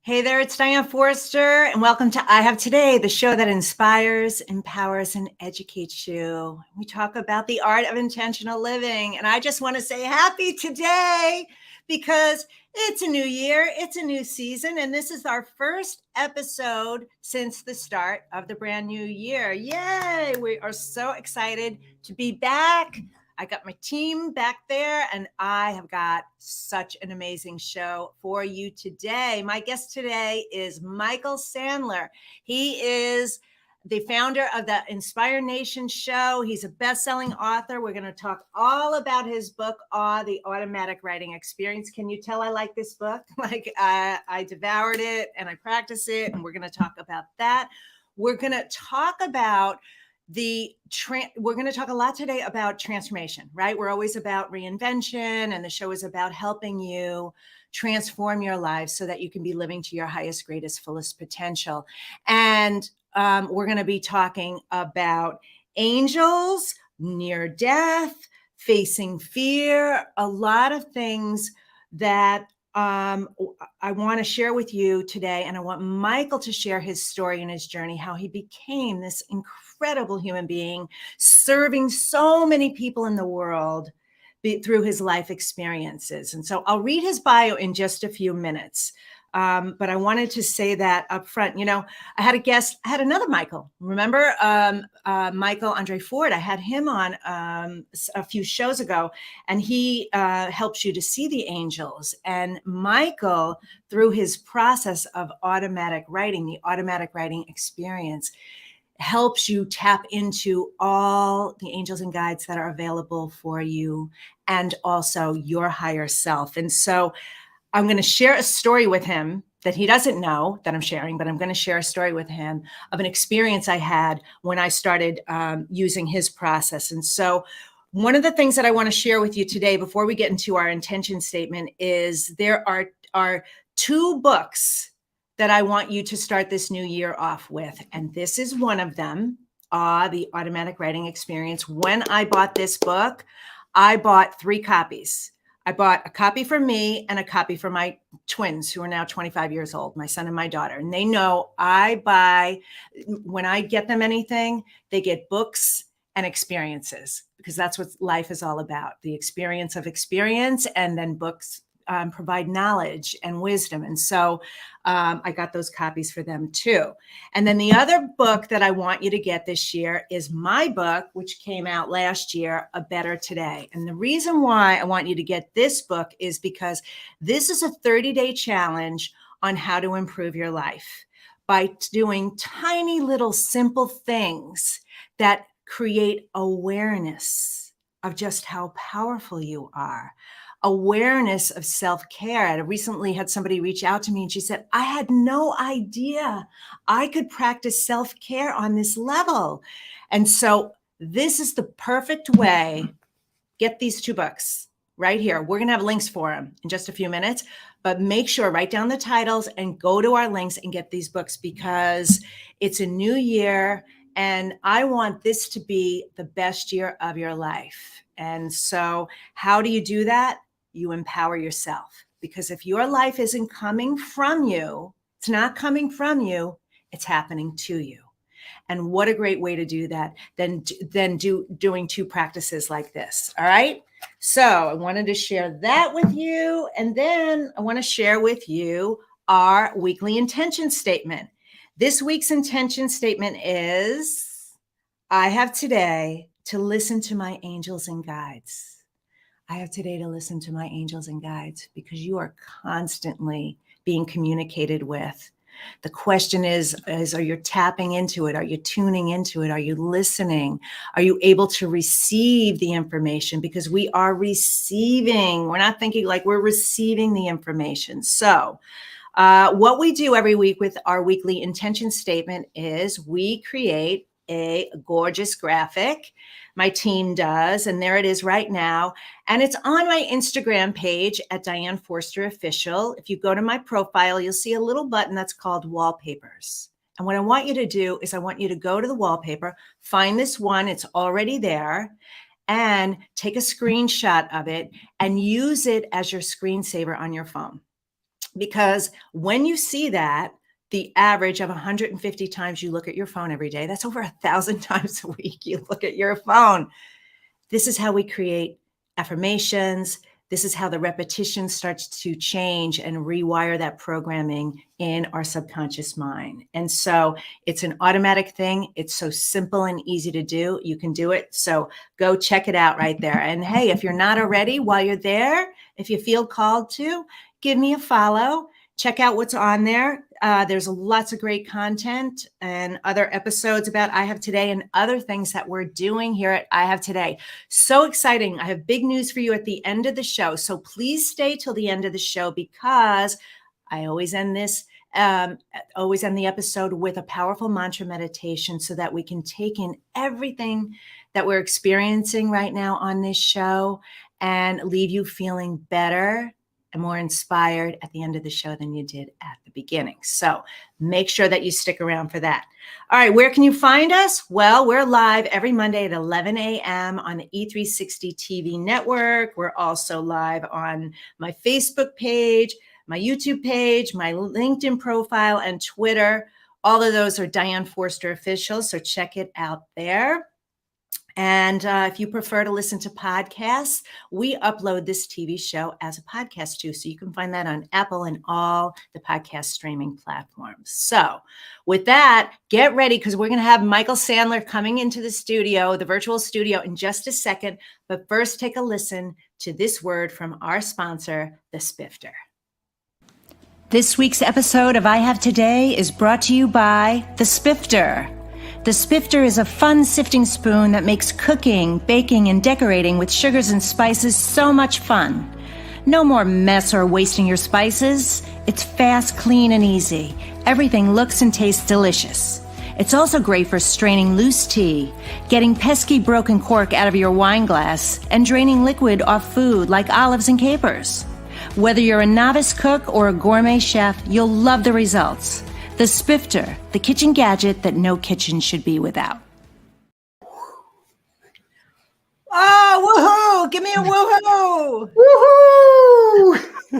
Hey there, it's Diane Forster, and welcome to I Have Today, the show that inspires, empowers, and educates you. We talk about the art of intentional living, and I just want to say happy today because it's a new year, it's a new season, and this is our first episode since the start of the brand new year. Yay! We are so excited to be back. I got my team back there, and I have got such an amazing show for you today. My guest today is Michael Sandler. He is the founder of the Inspire Nation show. He's a best-selling author. We're going to talk all about his book, The Automatic Writing Experience. Can you tell I like this book? I devoured it, and I practice it, and we're going to talk about that. We're going to talk about we're going to talk a lot today about transformation, right? We're always about reinvention, and the show is about helping you transform your life so that you can be living to your highest, greatest, fullest potential. And we're going to be talking about angels, near death, facing fear, a lot of things that I want to share with you today. And I want Michael to share his story and his journey, how he became this incredible human being, serving so many people in the world through his life experiences. And so I'll read his bio in just a few minutes. But I wanted to say that up front. I had a guest, I had another Michael. Remember Michael Andre Ford? I had him on a few shows ago, and he helps you to see the angels. And Michael, through his process of automatic writing, the automatic writing experience, helps you tap into all the angels and guides that are available for you, and also your higher self. And so I'm going to share a story with him that he doesn't know that I'm sharing, but I'm going to share a story with him of an experience I had when I started using his process. And so one of the things that I want to share with you today, before we get into our intention statement, is there are two books that I want you to start this new year off with. And this is one of them, The Automatic Writing Experience. When I bought this book, I bought 3 copies. I bought a copy for me and a copy for my twins, who are now 25 years old, my son and my daughter. And they know when I get them anything, they get books and experiences, because that's what life is all about. The experience of experience, and then books provide knowledge and wisdom. And so I got those copies for them too. And then the other book that I want you to get this year is my book, which came out last year, A Better Today. And the reason why I want you to get this book is because this is a 30-day challenge on how to improve your life by doing tiny little simple things that create awareness of just how powerful you are. Awareness of self-care. I recently had somebody reach out to me, and she said, I had no idea I could practice self-care on this level. And so this is the perfect way. Get these 2 books right here. We're going to have links for them in just a few minutes, but make sure, write down the titles and go to our links and get these books, because it's a new year and I want this to be the best year of your life. And so how do you do that? You empower yourself, because if your life isn't coming from you, it's not coming from you, it's happening to you. And what a great way to do that than doing 2 practices like this. All right. So I wanted to share that with you. And then I want to share with you our weekly intention statement. This week's intention statement is, I have today to listen to my angels and guides. I have today to listen to my angels and guides, because you are constantly being communicated with. The question is are you tapping into it? Are you tuning into it? Are you listening? Are you able to receive the information? Because we are receiving. We're not thinking, like, we're receiving the information. So what we do every week with our weekly intention statement is we create a gorgeous graphic. My team does, and there it is right now. And it's on my Instagram page at Diane Forster Official. If you go to my profile, you'll see a little button that's called Wallpapers. And what I want you to do is I want you to go to the wallpaper, find this one, it's already there, and take a screenshot of it and use it as your screensaver on your phone. Because when you see that, the average of 150 times you look at your phone every day, that's over 1,000 times a week you look at your phone. This is how we create affirmations. This is how the repetition starts to change and rewire that programming in our subconscious mind. And so it's an automatic thing. It's so simple and easy to do. You can do it. So go check it out right there. And hey, if you're not already, while you're there, if you feel called to, give me a follow. Check out what's on there. There's lots of great content and other episodes about I Have Today and other things that we're doing here at I Have Today. So exciting. I have big news for you at the end of the show. So please stay till the end of the show, because I always end the episode with a powerful mantra meditation so that we can take in everything that we're experiencing right now on this show and leave you feeling better and more inspired at the end of the show than you did at the beginning. So make sure that you stick around for that. All right, where can you find us? Well, we're live every Monday at 11 a.m. on the E360 TV network. We're also live on my Facebook page, my YouTube page, my LinkedIn profile, and Twitter. All of those are Diane Forster Official, so check it out there. And if you prefer to listen to podcasts, we upload this TV show as a podcast too. So you can find that on Apple and all the podcast streaming platforms. So with that, get ready, because we're going to have Michael Sandler coming into the studio, the virtual studio, in just a second. But first, take a listen to this word from our sponsor, the Spifter. This week's episode of I Have Today is brought to you by the Spifter. The Spifter is a fun sifting spoon that makes cooking, baking, and decorating with sugars and spices so much fun. No more mess or wasting your spices. It's fast, clean, and easy. Everything looks and tastes delicious. It's also great for straining loose tea, getting pesky broken cork out of your wine glass, and draining liquid off food like olives and capers. Whether you're a novice cook or a gourmet chef, you'll love the results. The Spifter, the kitchen gadget that no kitchen should be without. Oh, woohoo! Give me a woohoo!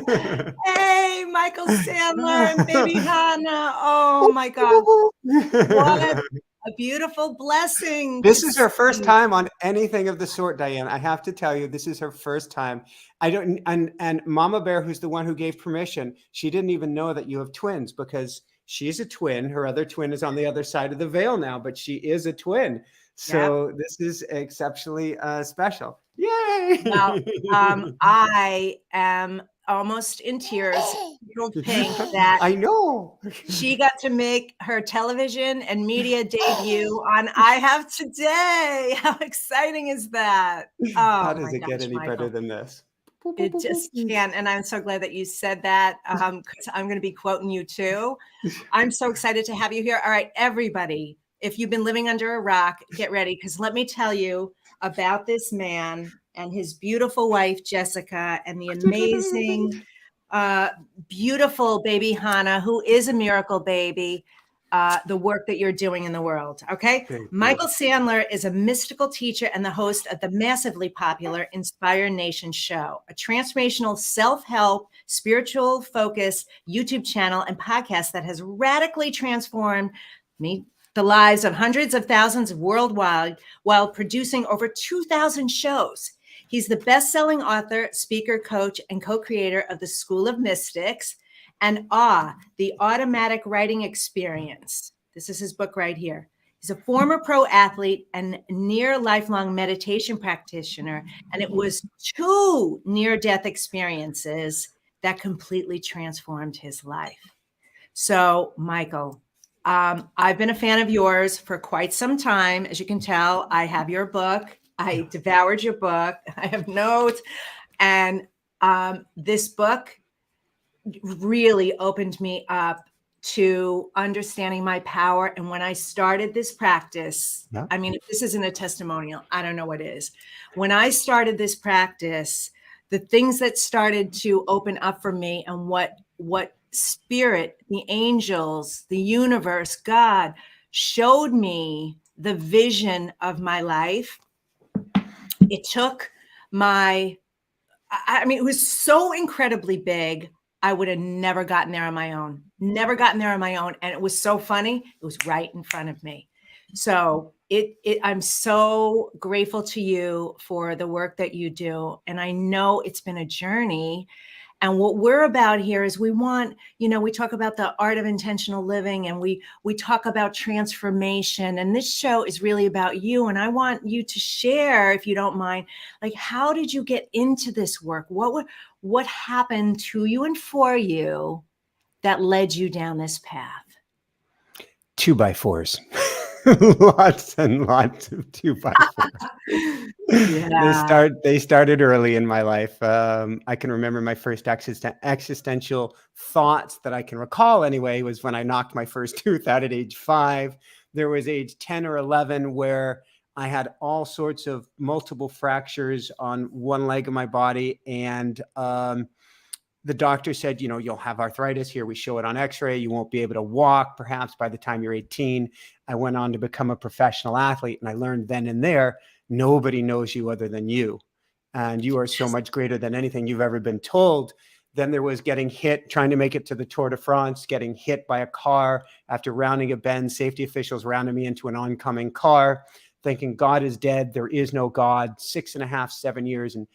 Woohoo! Hey, Michael Sandler and baby Hannah. Oh my God. What a beautiful blessing. This is her first time on anything of the sort, Diane. I have to tell you, this is her first time. And Mama Bear, who's the one who gave permission, she didn't even know that you have twins, because she's a twin. Her other twin is on the other side of the veil now, but she is a twin. So This is exceptionally special. Yay! Well, I am almost in tears, pink, that I know she got to make her television and media debut on I Have Today. How exciting is that? Oh, how does it get any better than this? It just can't. And I'm so glad that you said that, because I'm going to be quoting you too. I'm so excited to have you here. All right, everybody, if you've been living under a rock, get ready, because let me tell you about this man and his beautiful wife, Jessica, and the amazing, beautiful baby Hannah, who is a miracle baby. The work that you're doing in the world. Okay. Michael Sandler is a mystical teacher and the host of the massively popular Inspire Nation show, a transformational self-help, spiritual focus YouTube channel and podcast that has radically transformed the lives of hundreds of thousands worldwide while producing over 2,000 shows. He's the best-selling author, speaker, coach, and co-creator of the School of Mystics and the Automatic Writing Experience. This is his book right here. He's a former pro athlete and near lifelong meditation practitioner. And it was 2 near-death experiences that completely transformed his life. So, Michael, I've been a fan of yours for quite some time. As you can tell, I have your book. I devoured your book. I have notes. And this book really opened me up to understanding my power. And when I started this practice, I mean, if this isn't a testimonial, I don't know what is. When I started this practice, the things that started to open up for me and what spirit, the angels, the universe, God showed me the vision of my life. It took it was so incredibly big. I would have never gotten there on my own. Never gotten there on my own. And it was so funny. It was right in front of me. So I'm so grateful to you for the work that you do. And I know it's been a journey. And what we're about here is we want, we talk about the art of intentional living, and we talk about transformation. And this show is really about you. And I want you to share, if you don't mind, like, how did you get into this work? What happened to you and for you that led you down this path? 2x4s. Lots and lots of 2x4s. Yeah. They started early in my life. I can remember my first existential thoughts that I can recall anyway was when I knocked my first tooth out at age 5. There was age 10 or 11 where I had all sorts of multiple fractures on one leg of my body, and the doctor said, you'll have arthritis here. We show it on x-ray. You won't be able to walk perhaps by the time you're 18. I went on to become a professional athlete, and I learned then and there, nobody knows you other than you. And you are so much greater than anything you've ever been told. Then there was getting hit, trying to make it to the Tour de France, getting hit by a car after rounding a bend. Safety officials rounded me into an oncoming car, thinking God is dead. There is no God. 6.5, 7 years. And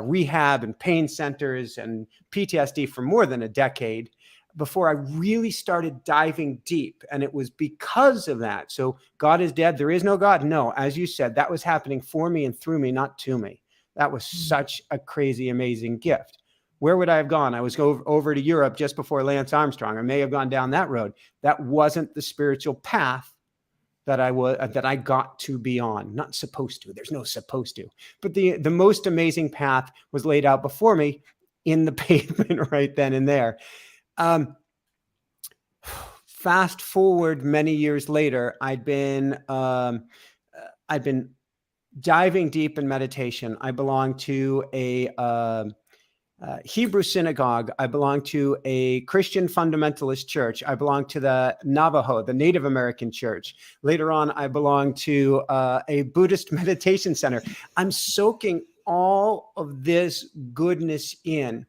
rehab and pain centers and PTSD for more than a decade before I really started diving deep. And it was because of that. So God is dead. There is no God. No, as you said, that was happening for me and through me, not to me. That was such a crazy, amazing gift. Where would I have gone? I was over to Europe just before Lance Armstrong. I may have gone down that road. That wasn't the spiritual path that I got to be on. Not supposed to. There's no supposed to. But the most amazing path was laid out before me in the pavement right then and there. Fast forward many years later, I'd been diving deep in meditation. I belonged to a Hebrew synagogue. I belonged to a Christian fundamentalist church. I belonged to the Navajo, the Native American church. Later on, I belonged to a Buddhist meditation center. I'm soaking all of this goodness in.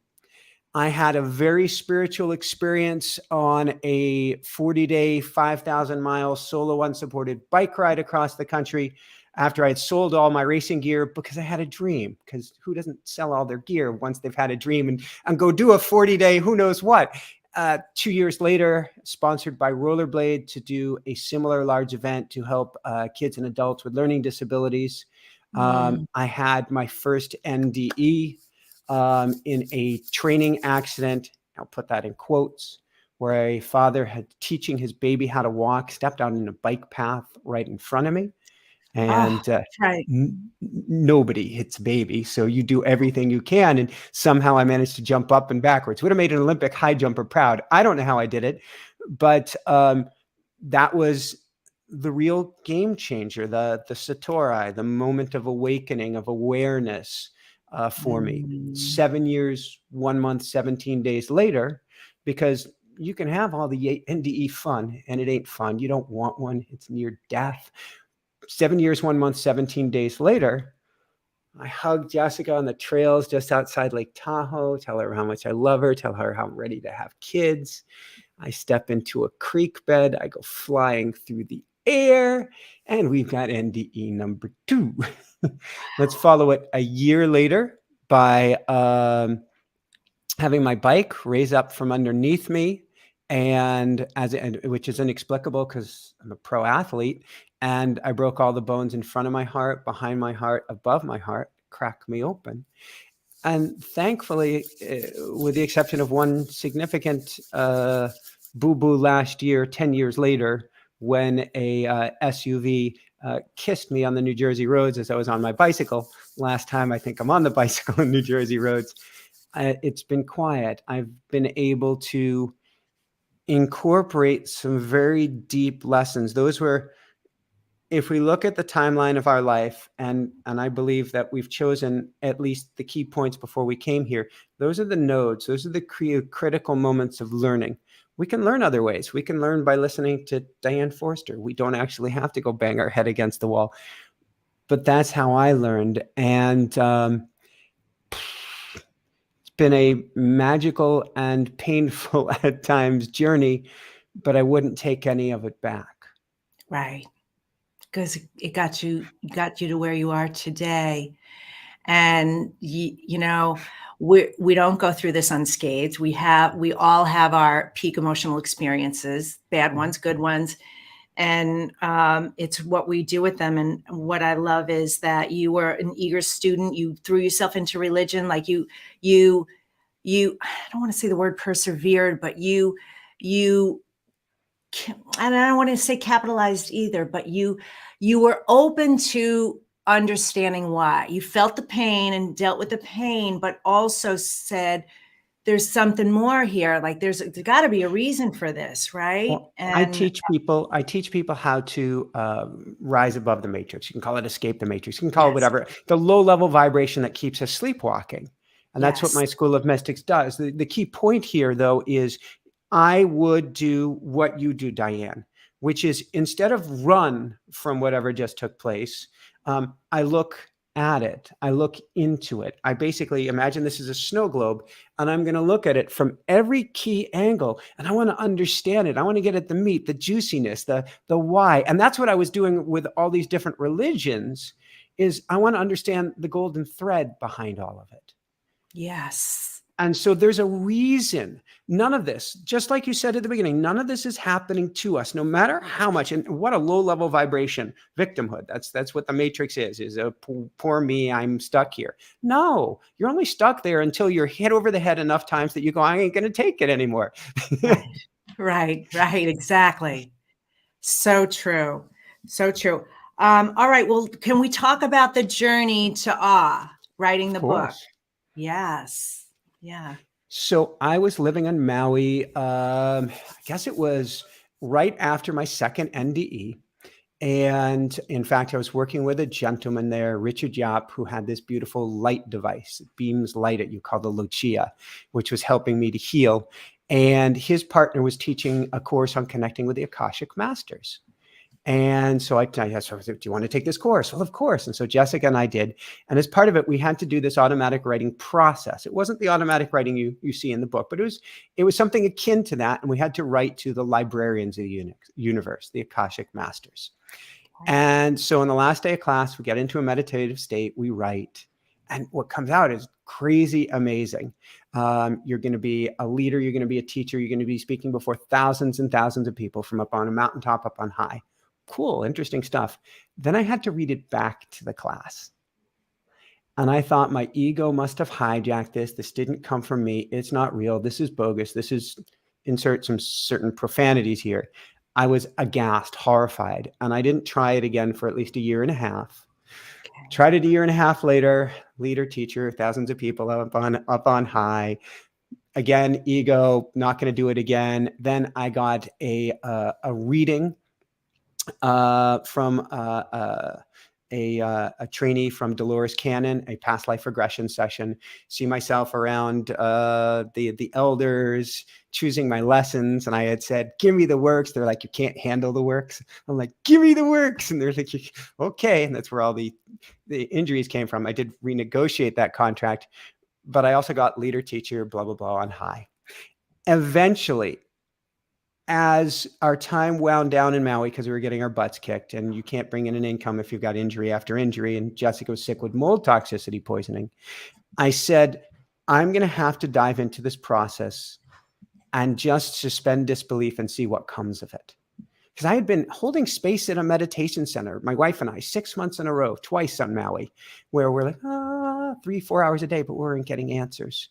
I had a very spiritual experience on a 40-day, 5,000-mile solo unsupported bike ride across the country after I had sold all my racing gear because I had a dream. Because who doesn't sell all their gear once they've had a dream and go do a 40-day who knows what? 2 years later, sponsored by Rollerblade to do a similar large event to help kids and adults with learning disabilities. I had my first NDE in a training accident. I'll put that in quotes, where a father had teaching his baby how to walk, stepped out in a bike path right in front of me. And right. Nobody hits baby. So you do everything you can. And somehow I managed to jump up and backwards. Would have made an Olympic high jumper proud. I don't know how I did it, but that was the real game changer, the Satori, the moment of awakening, of awareness for me. 7 years, 1 month, 17 days later, because you can have all the NDE fun and it ain't fun. You don't want one. It's near death. 7 years, 1 month, 17 days later, I hugged Jessica on the trails just outside Lake Tahoe, tell her how much I love her, tell her how I'm ready to have kids. I step into a creek bed. I go flying through the air, and we've got NDE number 2. Let's follow it a year later by having my bike raise up from underneath me, and which is inexplicable because I'm a pro athlete, and I broke all the bones in front of my heart, behind my heart, above my heart, cracked me open. And thankfully, with the exception of one significant boo-boo last year, 10 years later, when a SUV kissed me on the New Jersey roads as I was on my bicycle. Last time I think I'm on the bicycle in New Jersey roads. It's been quiet. I've been able to incorporate some very deep lessons. Those were, if we look at the timeline of our life, and I believe that we've chosen at least the key points before we came here, those are the nodes. Those are the critical moments of learning. We can learn other ways. We can learn by listening to Diane Forster. We don't actually have to go bang our head against the wall. But that's how I learned. And it's been a magical and painful at times journey, but I wouldn't take any of it back. Right. Because it got you to where you are today. And you know, we don't go through this unscathed. We all have our peak emotional experiences, bad ones, good ones, and it's what we do with them. And what I love is that you were an eager student. You threw yourself into religion, like you. I don't want to say the word persevered, but you. And I don't want to say capitalized either, but you were open to understanding why. You felt the pain and dealt with the pain, but also said, there's something more here. Like there's got to be a reason for this, right? Well, I And teach people. I teach people how to rise above the matrix. You can call it escape the matrix. You can call it yes, whatever. The low-level vibration that keeps us sleepwalking, and that's what yes, my School of Mystics does. The key point here, though, is I would do what you do, Diane, which is instead of run from whatever just took place, I look at it. I look into it. I basically imagine this is a snow globe, and I'm going to look at it from every key angle, and I want to understand it. I want to get at the meat, the juiciness, the why. And that's what I was doing with all these different religions, is I want to understand the golden thread behind all of it. yes. And so there's a reason. None of this, just like you said at the beginning, none of this is happening to us, no matter how much. And what a low-level vibration, victimhood. That's what the matrix is a poor me, I'm stuck here. No, you're only stuck there until you're hit over the head enough times that you go, I ain't going to take it anymore. Right, exactly. So true. So true. All right. Well, can we talk about the journey to awe, writing Of the book? course. Yes. Yeah. So I was living in Maui. I guess it was right after my second NDE. And in fact, I was working with a gentleman there, Richard Yap, who had this beautiful light device, it beams light at you, called the Lucia, which was helping me to heal. And his partner was teaching a course on connecting with the Akashic Masters. And so I asked her, do you want to take this course? Well, of course. And so Jessica and I did. And as part of it, we had to do this automatic writing process. It wasn't the automatic writing you see in the book, but it was something akin to that. And we had to write to the librarians of the universe, the Akashic Masters. And so on the last day of class, we get into a meditative state, we write, and what comes out is crazy amazing. You're going to be a leader, you're going to be a teacher, you're going to be speaking before thousands and thousands of people from up on a mountaintop, up on high. Cool, interesting stuff. Then I had to read it back to the class. And I thought my ego must have hijacked this. This didn't come from me. It's not real. This is bogus. This is, insert some certain profanities here. I was aghast, horrified, and I didn't try it again for at least a year and a half. Okay. Tried it a year and a half later, leader, teacher, thousands of people up on high. Again, ego, not going to do it again. Then I got a reading from a trainee from Dolores Cannon, a past life regression session. See myself around the elders, choosing my lessons. And I had said, give me the works. They're like, you can't handle the works. I'm like, give me the works. And they're like, okay. And that's where all the injuries came from. I did renegotiate that contract, but I also got leader, teacher, blah, blah, blah on high. Eventually, as our time wound down in Maui, because we were getting our butts kicked, and you can't bring in an income if you've got injury after injury, and Jessica was sick with mold toxicity poisoning, I said, I'm going to have to dive into this process and just suspend disbelief and see what comes of it. Because I had been holding space in a meditation center, my wife and I, 6 months in a row, twice on Maui, where we're like, 3-4 hours a day, but we weren't getting answers.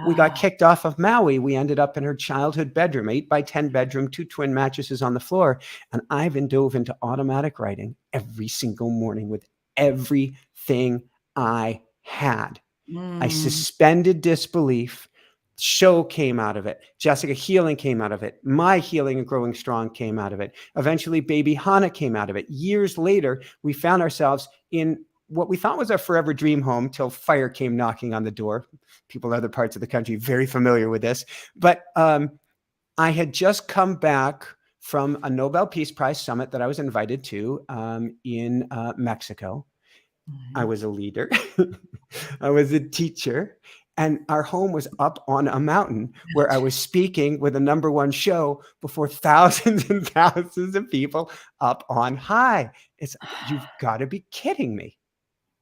We got kicked off of Maui. We ended up in her childhood bedroom, 8x10 bedroom, 2 twin mattresses on the floor. And I've dove into automatic writing every single morning with everything I had. I suspended disbelief. Show came out of it. Jessica healing came out of it. My healing and growing strong came out of it. Eventually, baby Hana came out of it. Years later, we found ourselves in what we thought was our forever dream home till fire came knocking on the door. People in other parts of the country very familiar with this. But I had just come back from a Nobel Peace Prize summit that I was invited to in Mexico. I was a leader. I was a teacher. And our home was up on a mountain where I was speaking with a #1 show before thousands and thousands of people up on high. It's like, you've got to be kidding me.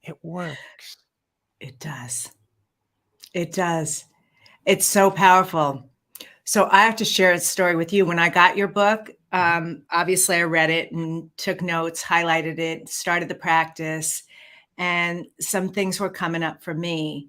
It works. It does. It does. It's so powerful. So I have to share a story with you. When I got your book, obviously I read it and took notes, highlighted it, started the practice, and some things were coming up for me.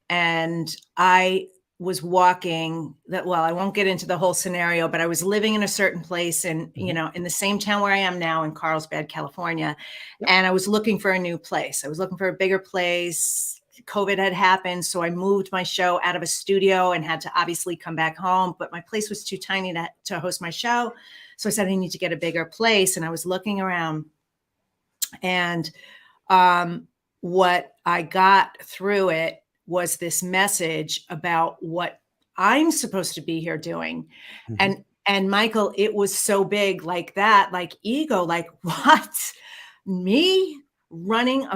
And I was walking that, well, I won't get into the whole scenario, but I was living in a certain place and, in the same town where I am now in Carlsbad, California. Yep. And I was looking for a new place. I was looking for a bigger place. COVID had happened. So I moved my show out of a studio and had to obviously come back home, but my place was too tiny to host my show. So I said, I need to get a bigger place. And I was looking around, and what I got through it was this message about what I'm supposed to be here doing. And Michael, it was so big, like that, like ego, like what? Me running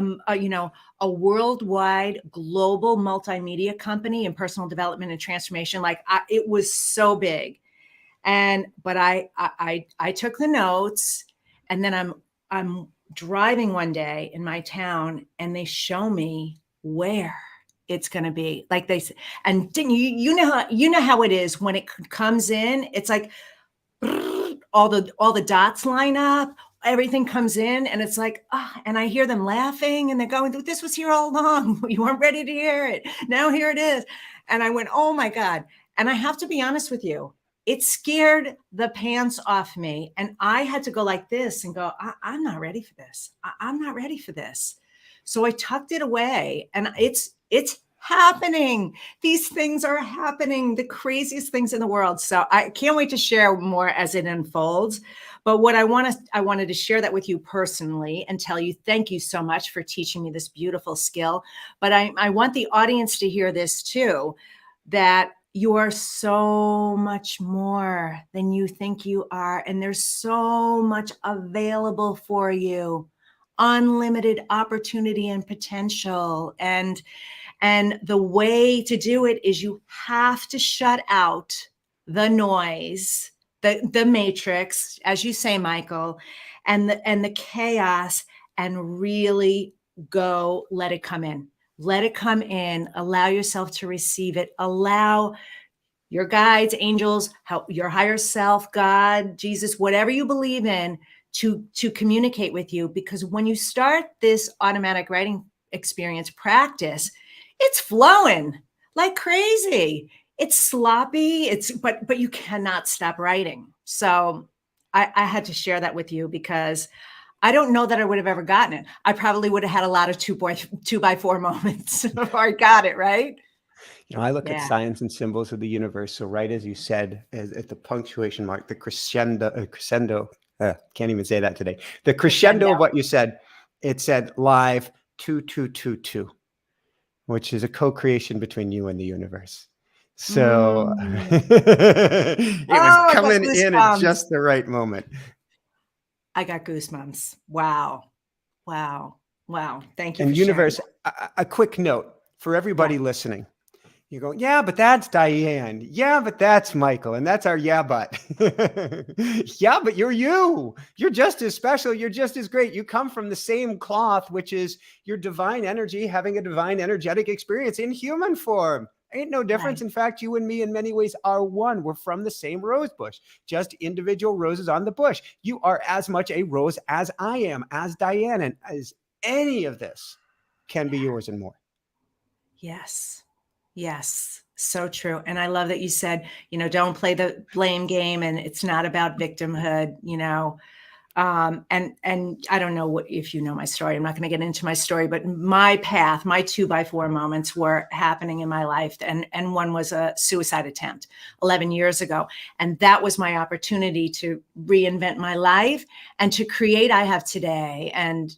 a worldwide global multimedia company in personal development and transformation. Like it was so big. But I took the notes, and then I'm driving one day in my town, and they show me where it's going to be. Like they said, and didn't you know how it is when it comes in, it's like all the dots line up, everything comes in, and it's like, and I hear them laughing, and they're going, this was here all along. You weren't ready to hear it. Now here it is. And I went, oh my God. And I have to be honest with you, it scared the pants off me. And I had to go like this and go, I'm not ready for this. I'm not ready for this. So I tucked it away, and it's happening. These things are happening, the craziest things in the world. So I can't wait to share more as it unfolds. But what I wanted to share that with you personally and tell you, thank you so much for teaching me this beautiful skill. But I want the audience to hear this too, that you are so much more than you think you are. And there's so much available for you, unlimited opportunity and potential. And the way to do it is you have to shut out the noise, the matrix, as you say, Michael, and the chaos, and really go let it come in. Let it come in. Allow yourself to receive it. Allow your guides, angels, your higher self, God, Jesus, whatever you believe in, to communicate with you. Because when you start this automatic writing experience practice, it's flowing like crazy. It's sloppy. But you cannot stop writing. So I had to share that with you, because I don't know that I would have ever gotten it. I probably would have had a lot of 2x4 moments before I got it, right? I look at signs and symbols of the universe. So right as you said, at the punctuation mark, the crescendo, can't even say that today. The crescendo of what you said, it said live 2222, which is a co-creation between you and the universe. So it was coming in at just the right moment. I got goosebumps. Wow. Thank you. And universe, a quick note for everybody listening. You go, yeah, but that's Diane. Yeah, but that's Michael. And that's our yeah, but. Yeah, but you're you. You're just as special. You're just as great. You come from the same cloth, which is your divine energy, having a divine energetic experience in human form. Ain't no difference. Right. In fact, you and me in many ways are one. We're from the same rose bush, just individual roses on the bush. You are as much a rose as I am, as Diane, and as any of this can be yours and more. Yes, so true. And I love that you said, don't play the blame game, and it's not about victimhood, and I don't know if you know my story. I'm not going to get into my story, but my path, my 2x4 moments were happening in my life. And one was a suicide attempt 11 years ago. And that was my opportunity to reinvent my life and to create I have today, and,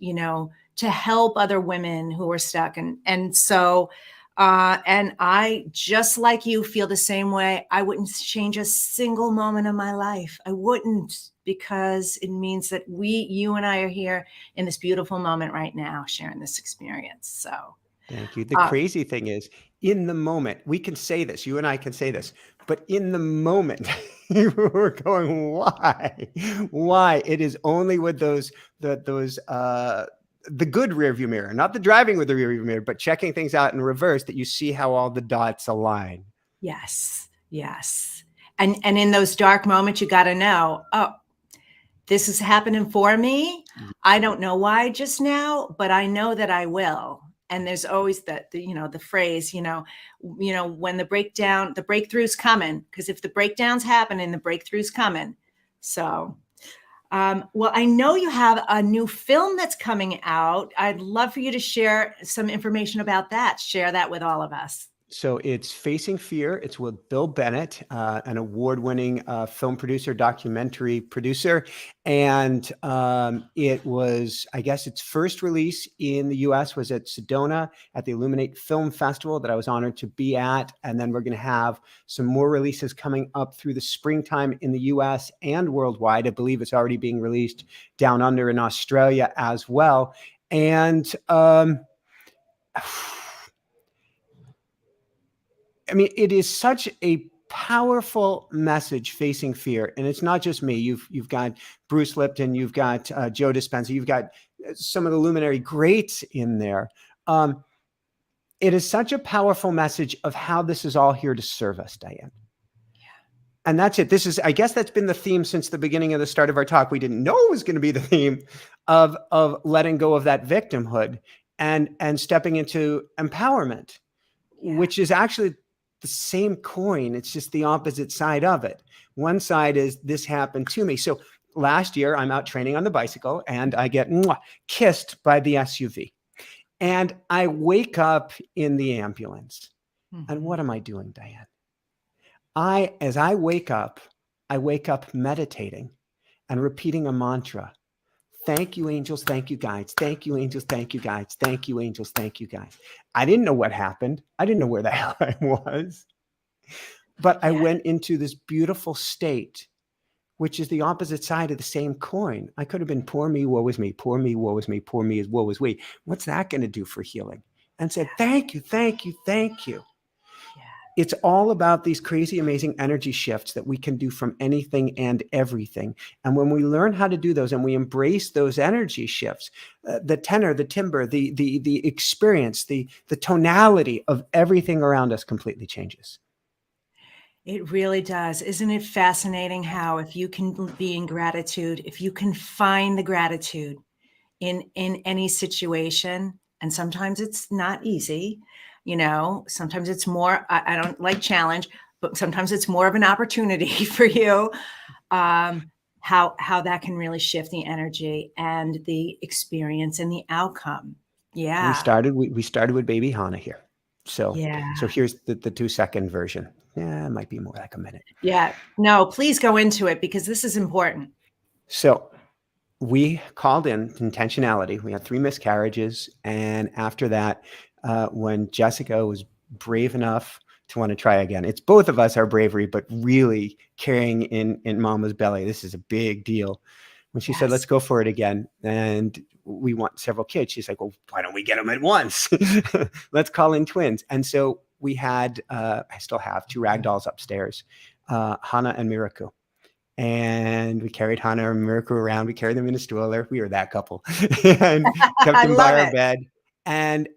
to help other women who are stuck. And so, and I, just like you, feel the same way. I wouldn't change a single moment of my life. I wouldn't, because it means that you and I are here in this beautiful moment right now, sharing this experience. So thank you. The crazy thing is, in the moment, we can say this, you and I can say this, but in the moment, we're going, why? Why? It is only with the good rearview mirror, not the driving with the rearview mirror, but checking things out in reverse, that you see how all the dots align. Yes. Yes. And in those dark moments, you got to know, oh, this is happening for me. I don't know why just now, but I know that I will. And there's always the phrase, when the breakthrough's coming, because if the breakdown's happening, the breakthrough's coming. So, well, I know you have a new film that's coming out. I'd love for you to share some information about that. Share that with all of us. So it's Facing Fear. It's with Bill Bennett, an award-winning film producer, documentary producer. And it was, I guess its first release in the US was at Sedona at the Illuminate Film Festival that I was honored to be at. And then we're going to have some more releases coming up through the springtime in the US and worldwide. I believe it's already being released down under in Australia as well. And I mean, it is such a powerful message, Facing Fear. And it's not just me. You've got Bruce Lipton, you've got Joe Dispenza, you've got some of the luminary greats in there. It is such a powerful message of how this is all here to serve us, Diane. And that's it. I guess that's been the theme since the beginning of the start of our talk. We didn't know it was going to be the theme of letting go of that victimhood and stepping into empowerment, which is actually the same coin. It's just the opposite side of it. One side is this happened to me. So last year I'm out training on the bicycle and I get kissed by the SUV and I wake up in the ambulance. Mm-hmm. And what am I doing, Diane? As I wake up meditating and repeating a mantra. Thank you, angels. Thank you, guides. Thank you, angels. Thank you, guides. Thank you, angels. Thank you, guides. I didn't know what happened. I didn't know where the hell I was. But I went into this beautiful state, which is the opposite side of the same coin. I could have been poor me, woe is me, poor me, woe is me, poor me, woe is we. What's that going to do for healing? And said, thank you, thank you, thank you. It's all about these crazy, amazing energy shifts that we can do from anything and everything. And when we learn how to do those and we embrace those energy shifts, the tenor, the timbre, the experience, the tonality of everything around us completely changes. It really does. Isn't it fascinating how if you can be in gratitude, if you can find the gratitude in any situation, and sometimes it's not easy, sometimes it's more, I don't like challenge, but sometimes it's more of an opportunity for you. How that can really shift the energy and the experience and the outcome. Yeah. We started with baby Hannah here. So here's the 2-second version. Yeah, it might be more like a minute. Yeah. No, please go into it because this is important. So we called in intentionality. We had 3 miscarriages. And after that, when Jessica was brave enough to want to try again, it's both of us, our bravery, but really carrying in mama's belly. This is a big deal. When she said, let's go for it again. And we want several kids. She's like, well, why don't we get them at once? Let's call in twins. And so we had, I still have 2 rag dolls upstairs, Hannah and Miraku. And we carried Hannah and Miraku around. We carried them in a stroller. We were that couple and kept them by our bed. And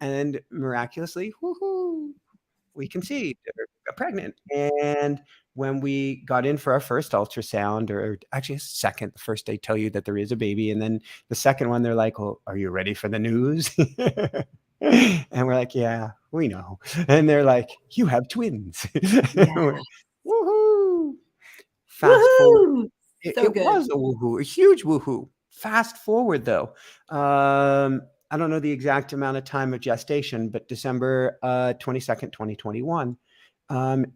miraculously, woohoo, we conceived or got pregnant. And when we got in for our first ultrasound, or actually a second, the first they tell you that there is a baby. And then the second one, they're like, well, are you ready for the news? And we're like, yeah, we know. And they're like, you have twins. Woohoo. Fast forward. It was a woohoo, a huge woohoo. Fast forward though. I don't know the exact amount of time of gestation, but December 22nd, 2021.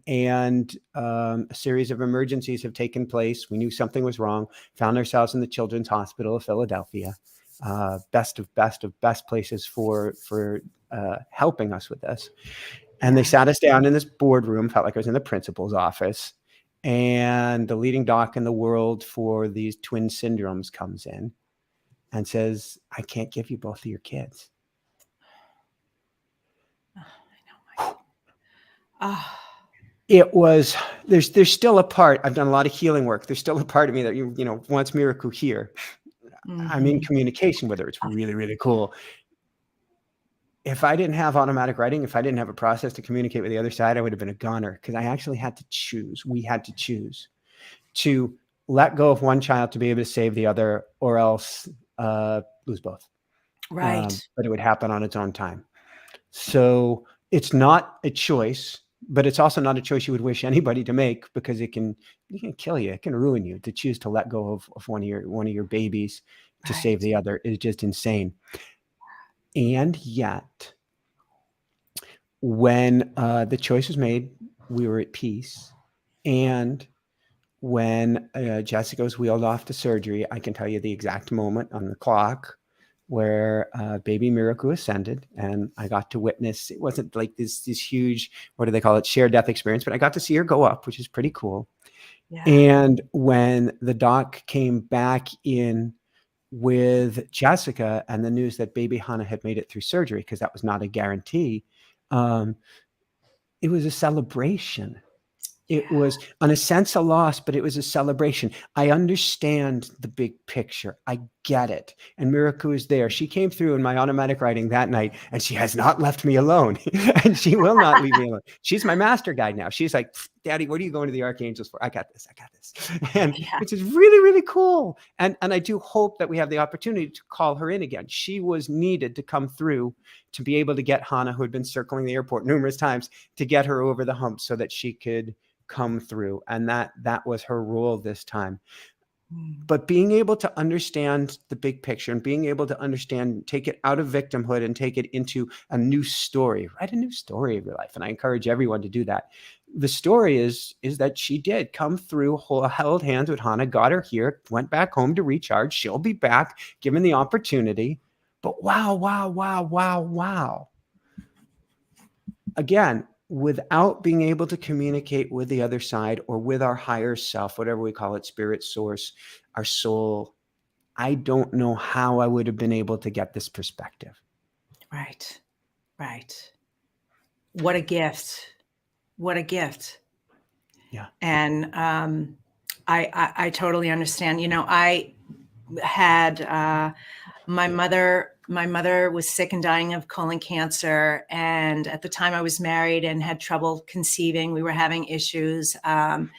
And a series of emergencies have taken place. We knew something was wrong, found ourselves in the Children's Hospital of Philadelphia. Best of best places for helping us with this. And they sat us down in this boardroom, felt like I was in the principal's office. And the leading doc in the world for these twin syndromes comes in and says, I can't give you both of your kids. Oh. There's still a part. I've done a lot of healing work. There's still a part of me that wants Miracle here. I'm in Mhm. communication with her. It's really, really cool. If I didn't have automatic writing, if I didn't have a process to communicate with the other side, I would have been a goner, because I actually had to choose. We had to choose to let go of one child to be able to save the other, or else lose both. Right. But it would happen on its own time. So it's not a choice, but it's also not a choice you would wish anybody to make, because it can kill you. It can ruin you. To choose to let go of one of your babies to save Right. the other is just insane. And yet, when the choice was made, we were at peace. And when Jessica was wheeled off to surgery, I can tell you the exact moment on the clock where baby Miracle ascended, and I got to witness. It wasn't like this huge, what do they call it, shared death experience, but I got to see her go up, which is pretty cool. Yeah. And when the doc came back in with Jessica and the news that baby Hannah had made it through surgery, because that was not a guarantee, it was a celebration. It was, in a sense, a loss, but it was a celebration. I understand the big picture. I get it. And Miracle is there. She came through in my automatic writing that night, and she has not left me alone. And she will not leave me alone. She's my master guide now. She's like, Daddy, what are you going to the archangels for? I got this. I got this. And Yeah. which is really, really cool. And I do hope that we have the opportunity to call her in again. She was needed to come through to be able to get Hannah, who had been circling the airport numerous times, to get her over the hump so that she could come through. And that was her role this time. But being able to understand the big picture, and being able to understand, take it out of victimhood and take it into a new story, write a new story of your life. And I encourage everyone to do that. The story is that she did come through, held hands with Hannah, got her here, went back home to recharge. She'll be back given the opportunity. But wow. Again, without being able to communicate with the other side, or with our higher self, whatever we call it, spirit, source, our soul, I don't know how I would have been able to get this perspective. Right. Right. What a gift. What a gift. Yeah. And I totally understand. I had my mother was sick and dying of colon cancer, and at the time I was married and had trouble conceiving. We were having issues, and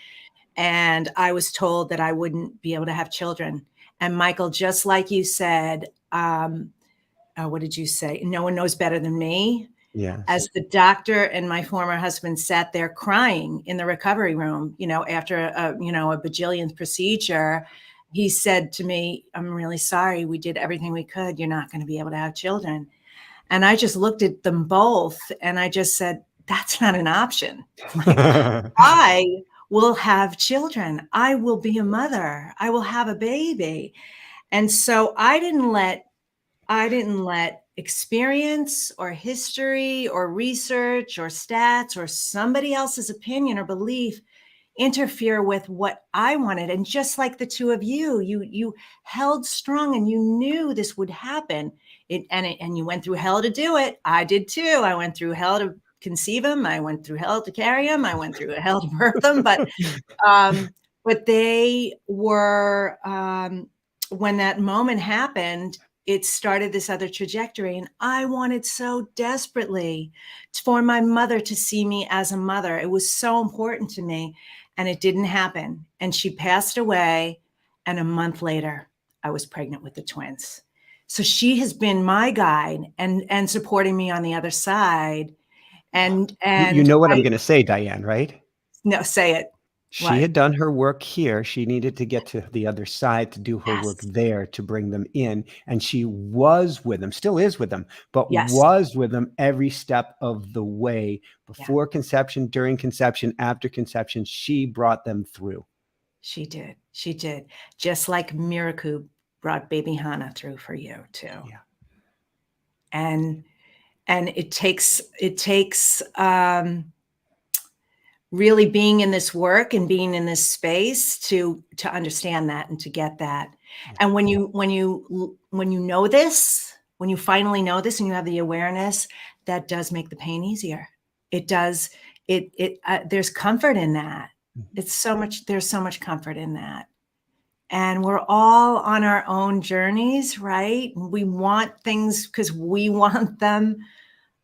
I was told that I wouldn't be able to have children. And Michael, just like you said, what did you say? No one knows better than me. Yes. As the doctor and my former husband sat there crying in the recovery room, after a bajillion procedure, he said to me, "I'm really sorry. We did everything we could. You're not going to be able to have children." And I just looked at them both and I just said, "That's not an option. Like, I will have children. I will be a mother. I will have a baby." And so I didn't let experience or history or research or stats or somebody else's opinion or belief interfere with what I wanted. And just like the two of you held strong and you knew this would happen. And you went through hell to do it. I did too. I went through hell to conceive him. I went through hell to carry him. I went through hell to birth him. But they were, when that moment happened, it started this other trajectory. And I wanted so desperately for my mother to see me as a mother. It was so important to me, and it didn't happen. And she passed away. And a month later, I was pregnant with the twins. So she has been my guide and supporting me on the other side. And You know what I'm going to say, Diane, right? no, say it. She What? had done her work here. She needed to get to the other side to do her work Yes. there, to bring them in. And she was with them, still is with them, but Yes. was with them every step of the way, before conception, during conception, after conception. She brought them through. She did. She did. Just like Miracle brought baby Hannah through for you too. Yeah. And it takes really being in this work and being in this space to understand that and to get that. And when you know this, when you finally know this and you have the awareness, that does make the pain easier. It does there's comfort in that. Mhm. There's so much comfort in that. And we're all on our own journeys, right? We want things because we want them,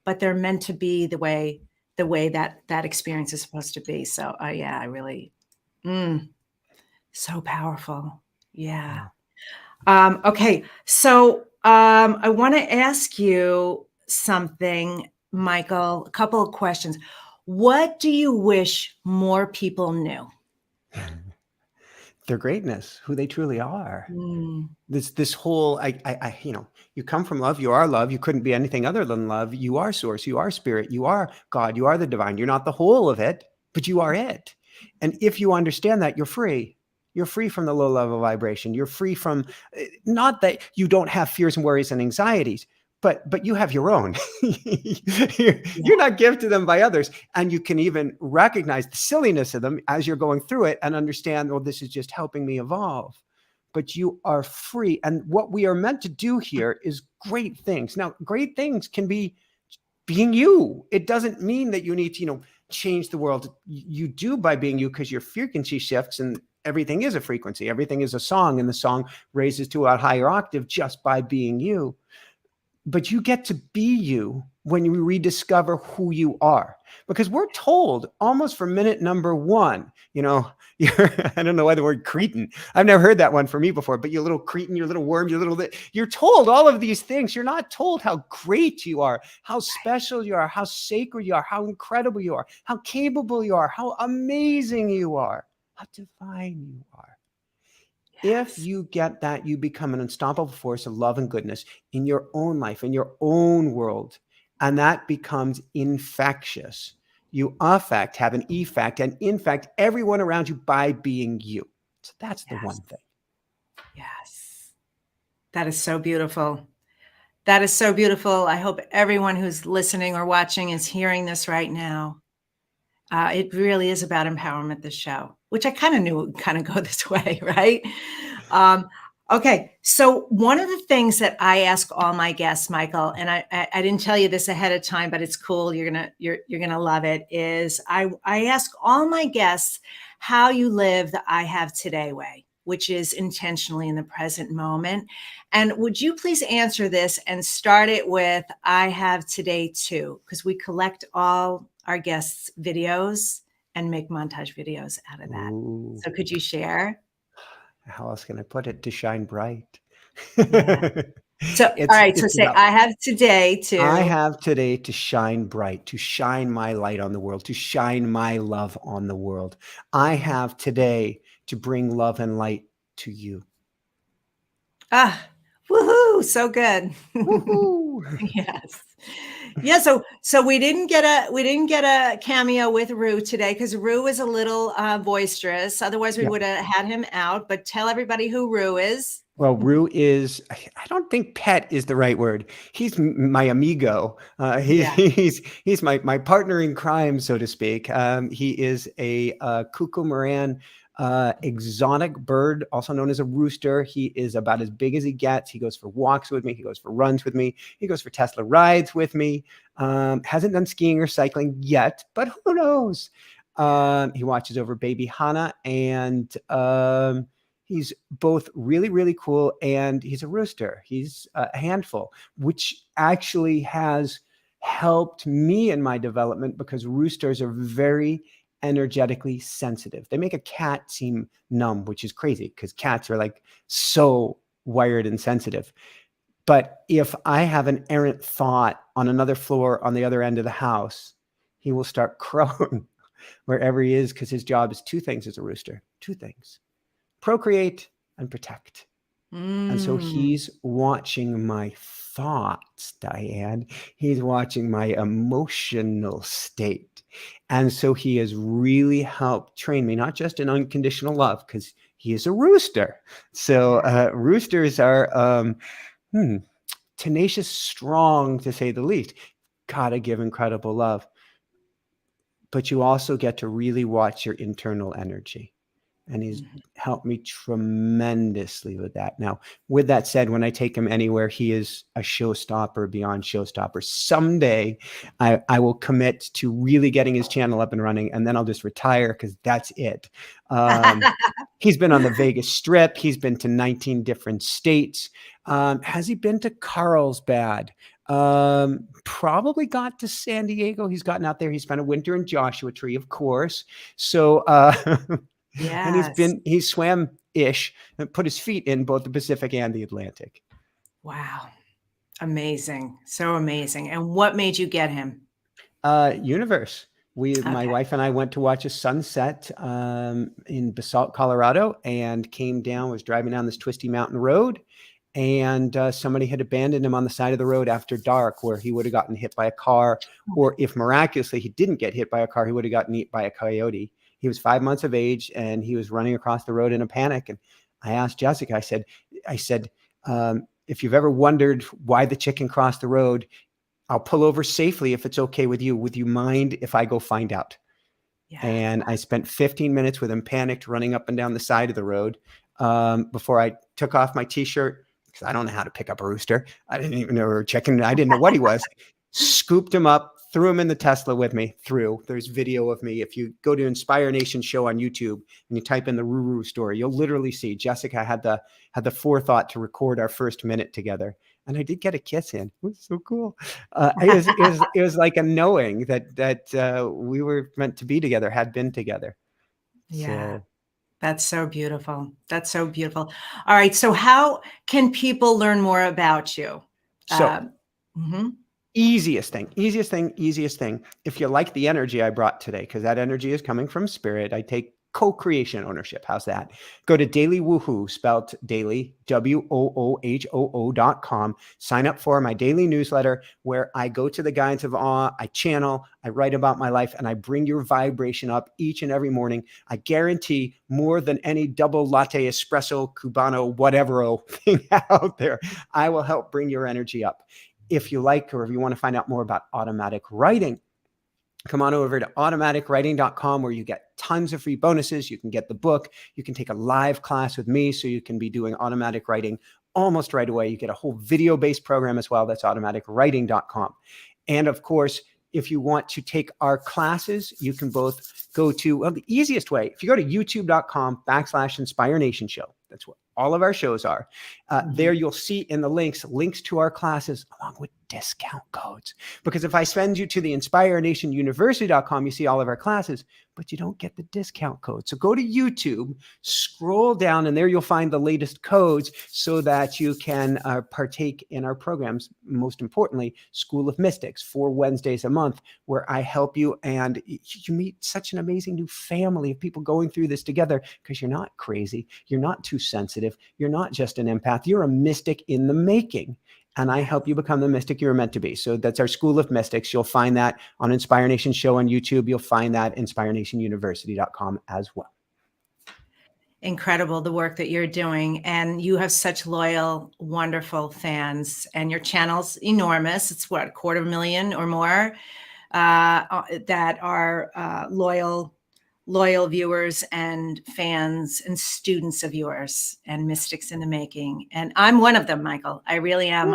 but they're meant to be the way that experience is supposed to be. So yeah, I really, so powerful. Yeah. Yeah. Okay. So I want to ask you something, Michael, a couple of questions. What do you wish more people knew? Their greatness, who they truly are. Mm, This whole, you come from love, you are love, you couldn't be anything other than love. You are source, you are spirit, you are God, you are the divine. You're not the whole of it, but you are it. And if you understand that, you're free. You're free from the low level vibration. You're free from, not that you don't have fears and worries and anxieties, but you have your own. You're yeah. not gifted them by others. And you can even recognize the silliness of them as you're going through it and understand, well, this is just helping me evolve. But you are free. And what we are meant to do here is great things. Now, great things can be being you. It doesn't mean that you need to, change the world. You do by being you, because your frequency shifts, and everything is a frequency. Everything is a song, and the song raises to a higher octave just by being you. But you get to be you when you rediscover who you are, because we're told almost from minute number one, you're, I don't know why the word cretin, I've never heard that one for me before, but you little cretin, your little worm, you're told all of these things. You're not told how great you are, how special you are, how sacred you are, how incredible you are, how capable you are, how amazing you are, how divine you are. If Yes. you get that, you become an unstoppable force of love and goodness in your own life, in your own world. And that becomes infectious. You affect, have an effect, and infect everyone around you by being you. So that's the Yes. one thing. Yes. That is so beautiful. That is so beautiful. I hope everyone who's listening or watching is hearing this right now. It really is about empowerment, this show, which I kind of knew it would kind of go this way, right? Um, okay, so one of the things that I ask all my guests, Michael, and I didn't tell you this ahead of time, but it's cool. You're gonna love it. Is I ask all my guests how you live the I have today way, which is intentionally in the present moment. And would you please answer this and start it with I have today too, because we collect all our guests' videos and make montage videos out of that. Ooh, So could you share? how else can I put it? To shine bright. Yeah. So, all right. So It's say, about, I have today I too. have today to shine bright, to shine my light on the world, to shine my love on the world. I have today to bring love and light to you. Ah, woohoo. So good. Woohoo! Yes. Yeah. So we didn't get a cameo with Rue today because Rue is a little boisterous. Otherwise we Yeah. would have had him out, but tell everybody who Rue is. Well, Rue is, I don't think pet is the right word. He's my amigo. He's Yeah. he's my partner in crime, so to speak. He is a cuckoo exotic bird, also known as a rooster. He is about as big as he gets. He goes for walks with me. He goes for runs with me. He goes for Tesla rides with me. Hasn't done skiing or cycling yet, but who knows? He watches over baby Hannah, and he's both really, really cool, and he's a rooster. He's a handful, which actually has helped me in my development, because roosters are very energetically sensitive. They make a cat seem numb, which is crazy because cats are like so wired and sensitive. But if I have an errant thought on another floor on the other end of the house, he will start crowing wherever he is, because his job is two things as a rooster, two things: procreate and protect. And so Mm. he's watching my thoughts, Diane. He's watching my emotional state. And so he has really helped train me, not just in unconditional love, because he is a rooster. So Yeah. roosters are tenacious, strong, to say the least. Gotta give incredible love. But you also get to really watch your internal energy. and he's Mhm. helped me tremendously with that. Now, with that said, when I take him anywhere, he is a showstopper beyond showstopper. Someday I will commit to really getting his channel up and running, and then I'll just retire because that's it. He's been on the Vegas Strip. He's been to 19 different states. Has he been to Carlsbad? Probably got to San Diego. He's gotten out there. He spent a winter in Joshua Tree, of course. So, and Yes. he swam ish and put his feet in both the Pacific and the Atlantic. Wow. Amazing. So amazing. And what made you get him? Universe. My Okay. wife and I went to watch a sunset in Basalt, Colorado, and came down, was driving down this twisty mountain road. And somebody had abandoned him on the side of the road after dark, where he would have gotten hit by a car. Or if miraculously he didn't get hit by a car, he would have gotten eaten by a coyote. He was 5 months of age, and he was running across the road in a panic. And I asked Jessica, I said, if you've ever wondered why the chicken crossed the road, I'll pull over safely if it's okay with you. Would you mind if I go find out? Yeah. And I spent 15 minutes with him, panicked, running up and down the side of the road before I took off my T-shirt, because I don't know how to pick up a rooster. I didn't even know, or chicken. I didn't know what he was. Scooped him up, threw him in the Tesla with me. There's video of me. If you go to Inspire Nation show on YouTube and you type in the Ruru story, you'll literally see Jessica had the forethought to record our first minute together. And I did get a kiss in. It was so cool. It was like a knowing that we were meant to be together, had been together. Yeah. So That's so beautiful. That's so beautiful. All right. So how can people learn more about you? so Mhm. easiest thing. If you like the energy I brought today, because that energy is coming from spirit, I take co-creation ownership. How's that? Go to Daily Woohoo, spelled daily, WOOHOO.com. Sign up for my daily newsletter, where I go to the Guides of Awe, I channel, I write about my life, and I bring your vibration up each and every morning. I guarantee more than any double latte, espresso, Cubano, whatever thing out there, I will help bring your energy up. If you like, or if you want to find out more about automatic writing, come on over to automaticwriting.com, where you get tons of free bonuses. You can get the book. You can take a live class with me, so you can be doing automatic writing almost right away. You get a whole video-based program as well. That's automaticwriting.com. And of course, if you want to take our classes, you can both go to, well, the easiest way, if you go to youtube.com/Inspire Nation Show, that's what all of our shows are. There you'll see in the links to our classes, along with discount codes. Because if I send you to the InspireNationUniversity.com, you see all of our classes, but you don't get the discount code. So go to YouTube, scroll down, and there you'll find the latest codes, so that you can partake in our programs. Most importantly, School of Mystics, 4 Wednesdays a month, where I help you, and you meet such an amazing new family of people going through this together, because you're not crazy. You're not too sensitive. You're not just an empath. You're a mystic in the making. And I help you become the mystic you're meant to be. So that's our School of Mystics. You'll find that on Inspire Nation Show on YouTube. You'll find that InspireNationUniversity.com as well. Incredible, the work that you're doing. And you have such loyal, wonderful fans. And your channel's enormous. It's what, 250,000 or more that are loyal viewers and fans and students of yours, and mystics in the making. And I'm one of them, Michael. I really am.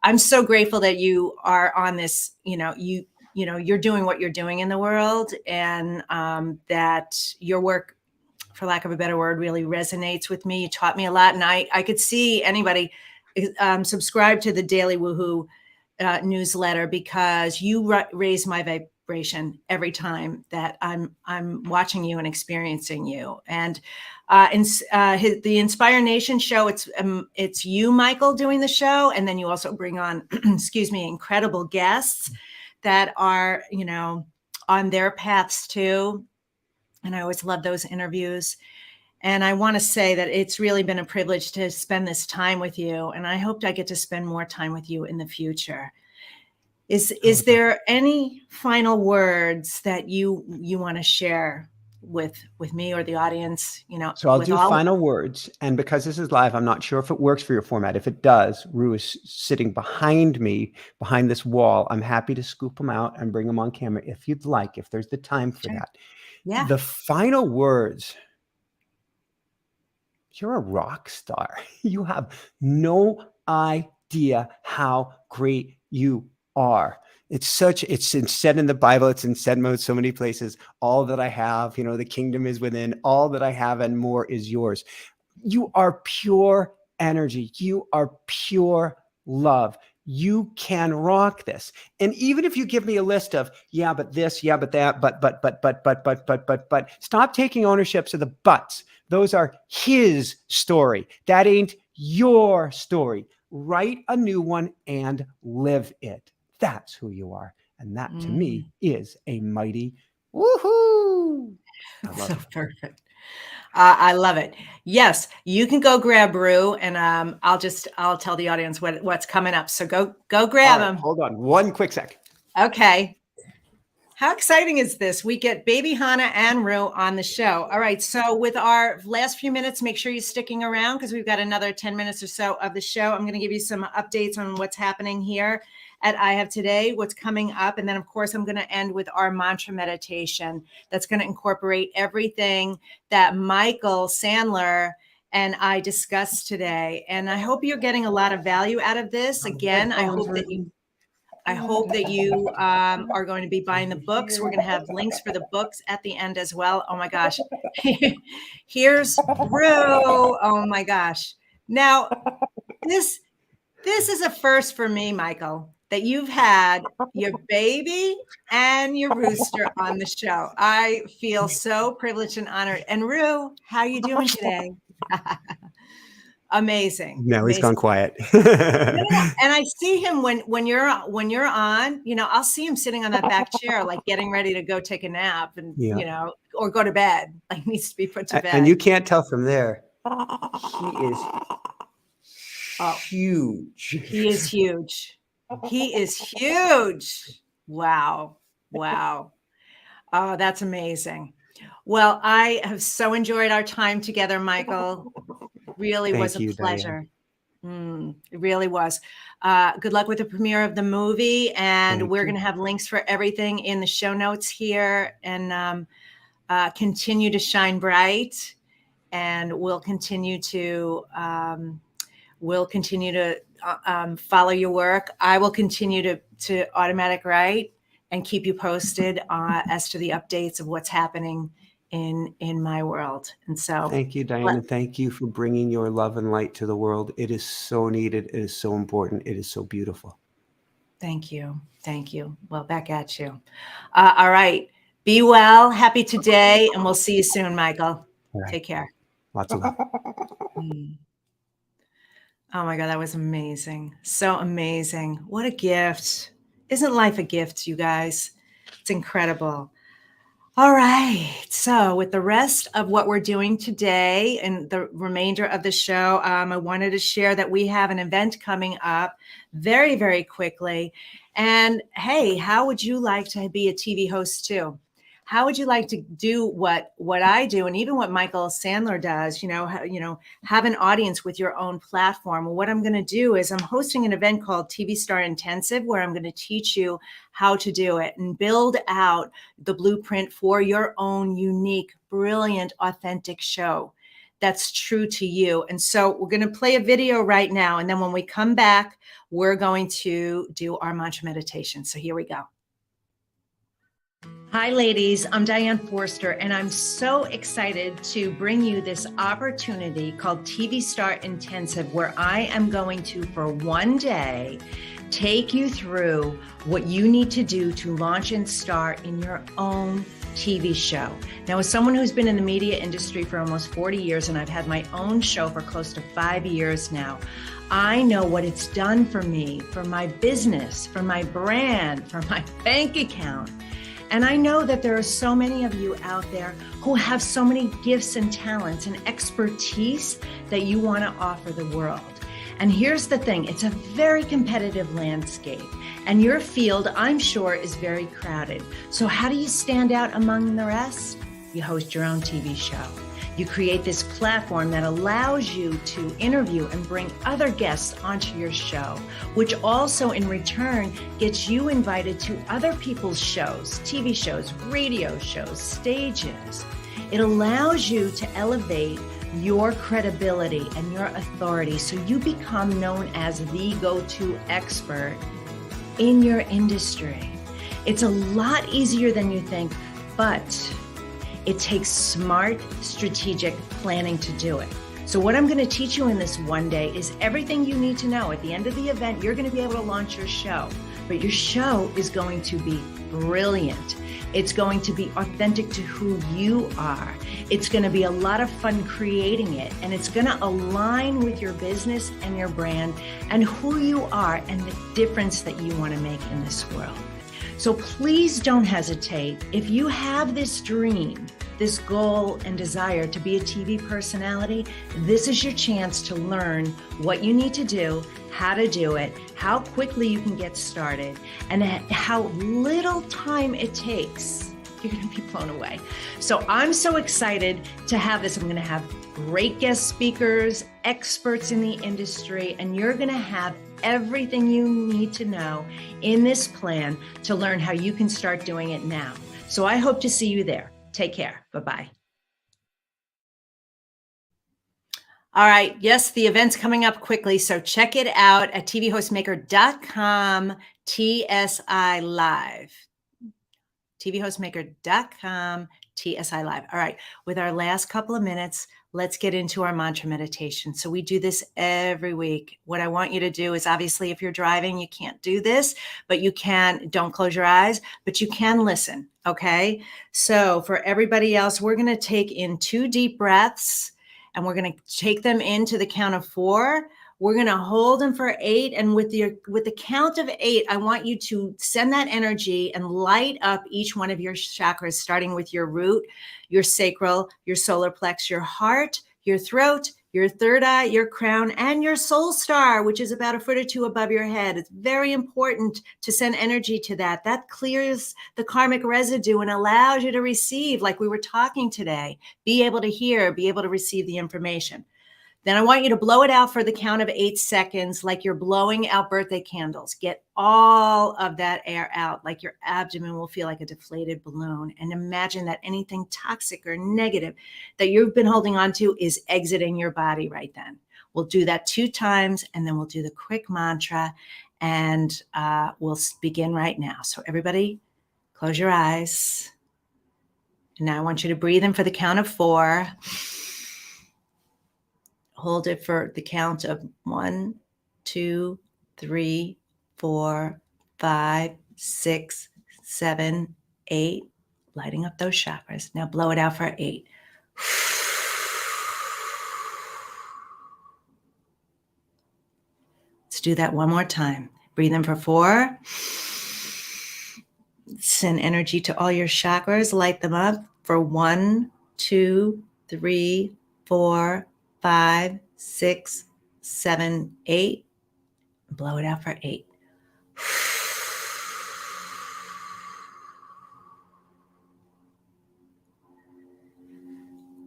I'm so grateful that you are on this, you're doing what you're doing in the world, and that your work, for lack of a better word, really resonates with me. You taught me a lot, and I could see anybody subscribe to the Daily Woohoo newsletter, because you raise my vibration every time that I'm watching you and experiencing you. And the Inspire Nation show, it's you, Michael, doing the show, and then you also bring on, excuse me, incredible guests that are on their paths too. And I always love those interviews. And I want to say that it's really been a privilege to spend this time with you. And I hope I get to spend more time with you in the future. Is there any final words that you want to share with me or the audience? So I'll do final words. And because this is live, I'm not sure if it works for your format. If it does, Rue is sitting behind me, behind this wall. I'm happy to scoop them out and bring them on camera if you'd like, if there's the time for that. Yeah. The final words You're a rock star. You have no idea how great you are. It's said in the Bible, it's said in so many places, all that I have, the kingdom is within, all that I have and more is yours. You are pure energy. You are pure love. You can rock this. And even if you give me a list of, yeah, but this, yeah, but that, but, stop taking ownerships of the buts. Those are his story. That ain't your story. Write a new one and live it. That's who you are. And that to me is a mighty woohoo. I love So it. perfect. I love it. Yes, you can go grab Rue, and I'll tell the audience what's coming up. So go grab him. Hold on, one quick sec. Okay. How exciting is this? We get baby Hannah and Rue on the show. All right. So with our last few minutes, make sure you're sticking around because we've got another 10 minutes or so of the show. I'm going to give you some updates on what's happening here at I Have Today, what's coming up. And then, of course, I'm going to end with our mantra meditation that's going to incorporate everything that Michael Sandler and I discussed today. And I hope you're getting a lot of value out of this. Again, I hope that you are going to be buying the books. We're going to have links for the books at the end as well. Oh my gosh. Here's Rue. Oh my gosh. Now, this is a first for me, Michael, that you've had your baby and your rooster on the show. I feel so privileged and honored. And Rue, how are you doing today? Amazing. No, he's gone quiet. And I see him when you're on, I'll see him sitting on that back chair, like getting ready to go take a nap and, or go to bed, like needs to be put to bed. And you can't tell from there. He is huge. He is huge. He is huge. Wow. Oh, that's amazing. Well, I have so enjoyed our time together, Michael. Really was a pleasure. It really was. Good luck with the premiere of the movie. And we're going to have links for everything in the show notes here, and continue to shine bright. And we'll continue to follow your work. I will continue to automatic write and keep you posted as to the updates of what's happening in my world. And so thank you, Diane, and thank you for bringing your love and light to the world. It is so needed. It is so important. It is so beautiful. Thank you. Well, back at you. All right. Be well. Happy today. And we'll see you soon, Michael. Right. Take care. Lots of love. Oh my God, that was amazing. So amazing. What a gift. Isn't life a gift, you guys? It's incredible. All right. So with the rest of what we're doing today and the remainder of the show, I wanted to share that we have an event coming up very, very quickly. And hey, how would you like to be a TV host too? How would you like to do what I do, and even what Michael Sandler does, have an audience with your own platform? Well, what I'm going to do is I'm hosting an event called TV Star Intensive, where I'm going to teach you how to do it and build out the blueprint for your own unique, brilliant, authentic show that's true to you. And so we're going to play a video right now. And then when we come back, we're going to do our mantra meditation. So here we go. Hi, ladies. I'm Diane Forster, and I'm so excited to bring you this opportunity called TV Star Intensive, where I am going to, for one day, take you through what you need to do to launch and star in your own TV show. Now, as someone who's been in the media industry for almost 40 years, and I've had my own show for close to 5 years now, I know what it's done for me, for my business, for my brand, for my bank account. And I know that there are so many of you out there who have so many gifts and talents and expertise that you want to offer the world. And here's the thing, it's a very competitive landscape, and your field, I'm sure, is very crowded. So how do you stand out among the rest? You host your own TV show. You create this platform that allows you to interview and bring other guests onto your show, which also in return gets you invited to other people's shows, TV shows, radio shows, stages. It allows you to elevate your credibility and your authority so you become known as the go-to expert in your industry. It's a lot easier than you think, but it takes smart, strategic planning to do it. So what I'm going to teach you in this one day is everything you need to know. At the end of the event, you're going to be able to launch your show, but your show is going to be brilliant. It's going to be authentic to who you are. It's going to be a lot of fun creating it, and it's going to align with your business and your brand and who you are and the difference that you want to make in this world. So please don't hesitate. If you have this dream, this goal and desire to be a TV personality, this is your chance to learn what you need to do, how to do it, how quickly you can get started, and how little time it takes. You're going to be blown away. So I'm so excited to have this. I'm going to have great guest speakers, experts in the industry, and you're going to have everything you need to know in this plan to learn how you can start doing it now. So I hope to see you there. Take care. Bye-bye. All right. Yes, the event's coming up quickly. So check it out at tvhostmaker.com, TSI Live. tvhostmaker.com, TSI Live. All right. With our last couple of minutes, let's get into our mantra meditation. So we do this every week. What I want you to do is, obviously, if you're driving, you can't do this, but you can, don't close your eyes, but you can listen. Okay. So for everybody else, we're going to take in 2 deep breaths, and we're going to take them into the count of 4. We're going to hold them for 8. And with the count of 8, I want you to send that energy and light up each one of your chakras, starting with your root, your sacral, your solar plex, your heart, your throat, your third eye, your crown, and your soul star, which is about 1 foot or 2 above your head. It's very important to send energy to that. That clears the karmic residue and allows you to receive, like we were talking today, be able to hear, be able to receive the information. Then I want you to blow it out for the count of 8 seconds, like you're blowing out birthday candles. Get all of that air out, like your abdomen will feel like a deflated balloon. And imagine that anything toxic or negative that you've been holding on to is exiting your body right then. We'll do that 2 times, and then we'll do the quick mantra, and we'll begin right now. So everybody, close your eyes. And now I want you to breathe in for the count of 4. Hold it for the count of 1, 2, 3, 4, 5, 6, 7, 8. Lighting up those chakras. Now blow it out for 8. Let's do that one more time. Breathe in for 4. Send energy to all your chakras. Light them up for 1, 2, 3, 4, 5, 6, 7, 8. Blow it out for 8.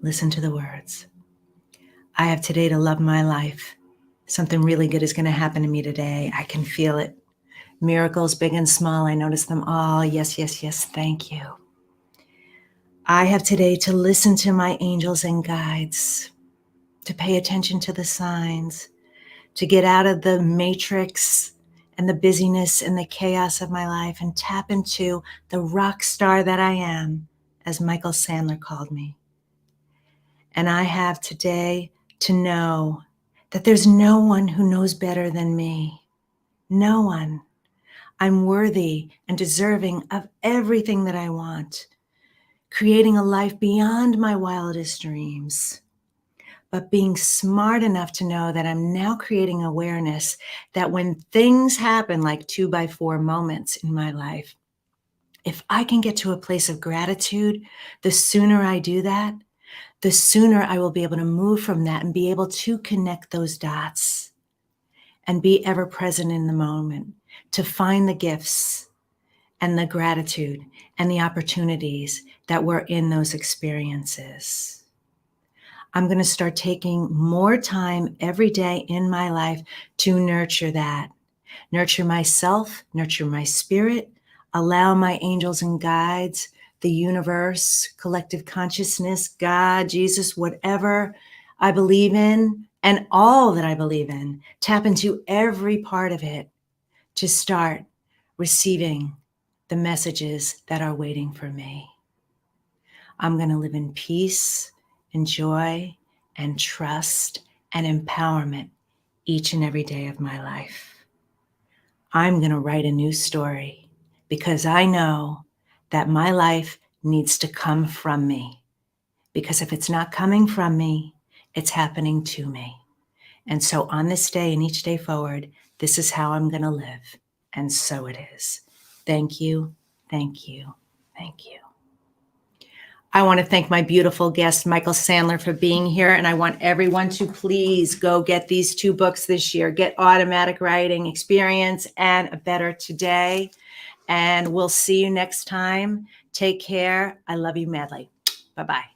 Listen to the words. I have today to love my life. Something really good is going to happen to me today. I can feel it. Miracles, big and small, I notice them all. Yes, yes, yes. Thank you. I have today to listen to my angels and guides, to pay attention to the signs, to get out of the matrix and the busyness and the chaos of my life and tap into the rock star that I am, as Michael Sandler called me. And I have today to know that there's no one who knows better than me. No one. I'm worthy and deserving of everything that I want, creating a life beyond my wildest dreams. But being smart enough to know that I'm now creating awareness that when things happen, like 2x4 moments in my life, if I can get to a place of gratitude, the sooner I do that, the sooner I will be able to move from that and be able to connect those dots and be ever present in the moment, to find the gifts and the gratitude and the opportunities that were in those experiences. I'm going to start taking more time every day in my life to nurture that. Nurture myself, nurture my spirit, allow my angels and guides, the universe, collective consciousness, God, Jesus, whatever I believe in and all that I believe in. Tap into every part of it to start receiving the messages that are waiting for me. I'm going to live in peace and joy and trust and empowerment each and every day of my life. I'm going to write a new story because I know that my life needs to come from me. Because if it's not coming from me, it's happening to me. And so on this day and each day forward, this is how I'm going to live. And so it is. Thank you, thank you, thank you. I want to thank my beautiful guest, Michael Sandler, for being here. And I want everyone to please go get these 2 books this year. Get Automatic Writing Experience and A Better Today. And we'll see you next time. Take care. I love you madly. Bye-bye.